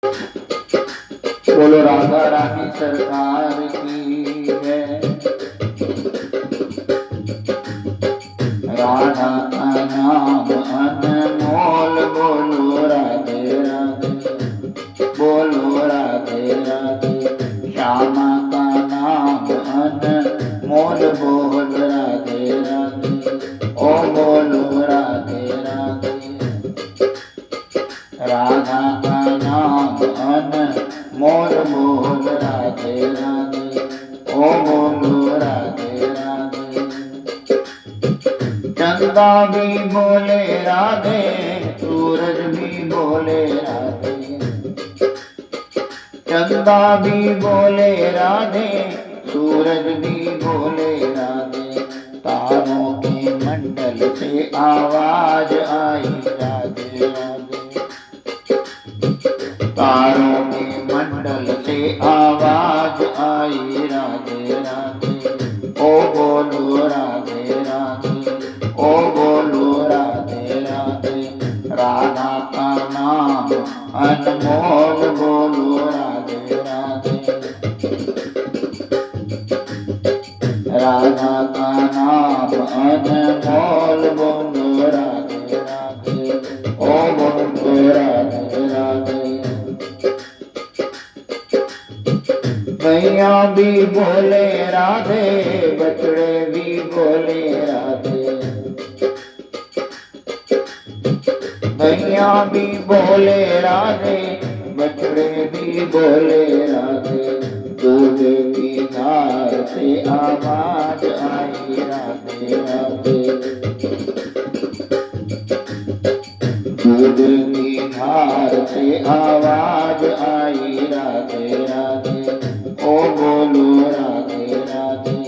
बोलो राधा रानी सरकार की जय। राधा का नाम अनमोल, बोलो राधे राधे, बोलो राधे राधे। श्यामा का नाम अनमोल, बोल राधे राधे, ओ बोलो राधे राधे। राधा का नाम अनमोल, बोल राधे राधे, ओ बोलो राधे राधे। चंदा भी बोले राधे, सूरज भी बोले राधे। चंदा भी बोले राधे, सूरज भी बोले राधे। तारों के मंडल से आवाज आई राधे राधे। तारों के मंडल से आवाज आई राधे राधे, ओ बोलो राधे राधे, ओ बोलो राधे राधे। राधा का नाम अनमोल, बोलो राधे राधे। राधा का नाम अनमोल, बोलो राधे राधे, ओ बोलो राधे राधे। गैया भी बोले राधे, बछड़े भी बोले राधे। गैया भी बोले राधे, बछड़े भी बोले राधे। दूध की धार से आवाज आई राधे राधे। दूध की धार से आवाज आई राधे राधे, ओ बोलो राधे राधे।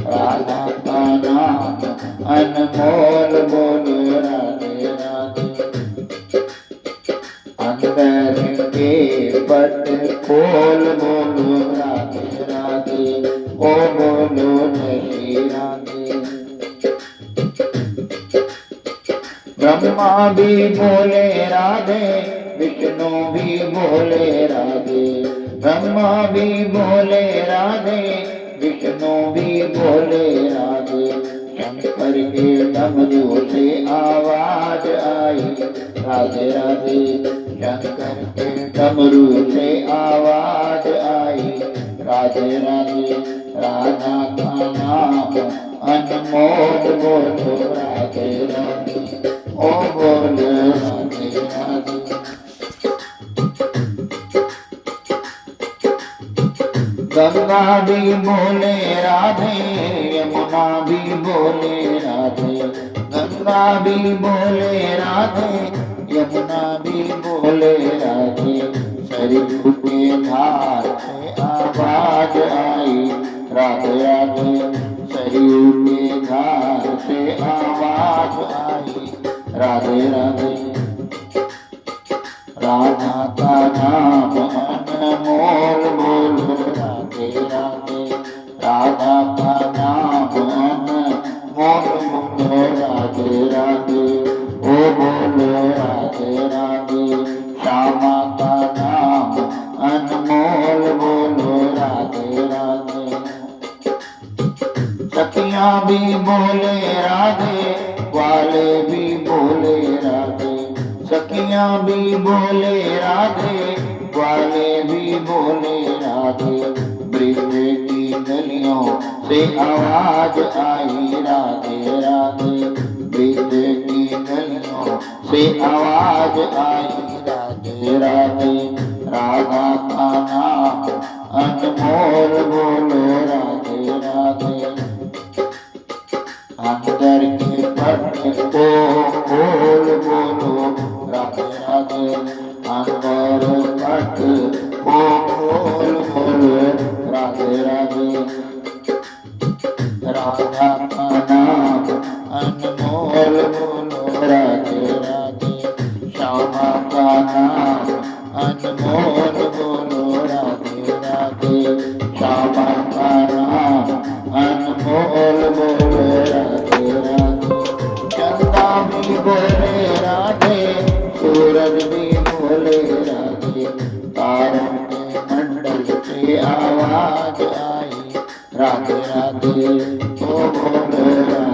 राधा का नाम अनमोल, बोलो राधे राधे। अंदर के पट खोल, बोलो राधे राधे, ओ बोलो जय राधे। ब्रह्मा भी बोले राधे, विष्णु भी बोले राधे। ब्रह्मा भी बोले राधे, विष्णु भी बोले राधे। शंकर के डमरू से आवाज आई राधे राधे। शंकर के डमरू से आवाज आई राधे राधे। राधा का नाम अनमोल, बोलो राधे राधे, ओ बोलो राधे राधे। गंगा भी बोले राधे, यमुना भी बोले राधे। गंगा भी बोले राधे, यमुना भी बोले राधे। सरयू के धार से आवाज आई राधे राधे। सरयू के धार से आवाज आई राधे राधे। राधा का नाम अनमोल, बोलो राधे राधे। राधा का नाम अनमोल, बोलो राधे राधे, ओ बोलो राधे राधे। श्यामा का नाम अनमोल, बोलो राधे राधे। सखियां भी बोले राधे, ग्वाले भी बोले राधे। सखियां भी बोले राधे, ग्वाले भी बोले राधे। ब्रिज की गलियों से आवाज आई राधे राधे। ब्रिज की गलियों से आवाज आई राधे राधे। राधा का नाम अनमोल, बोलो राधे राधे। अंदर के पट को खोल, बोलो राधे राधे। अंदर पट को खोल, बोलो राधे राधे। राधा का नाम अनमोल, बोलो राधे राधे। श्यामा का नाम अनमोल, बोलो राधे राधे। श्यामा का नाम अनमोल, बोलो राधे राधे। चंदा भी बोले राधे, सूरज भी बोले राधे। तारों के मंडल से आवाज आई, राधे राधे ओ बोलो राधे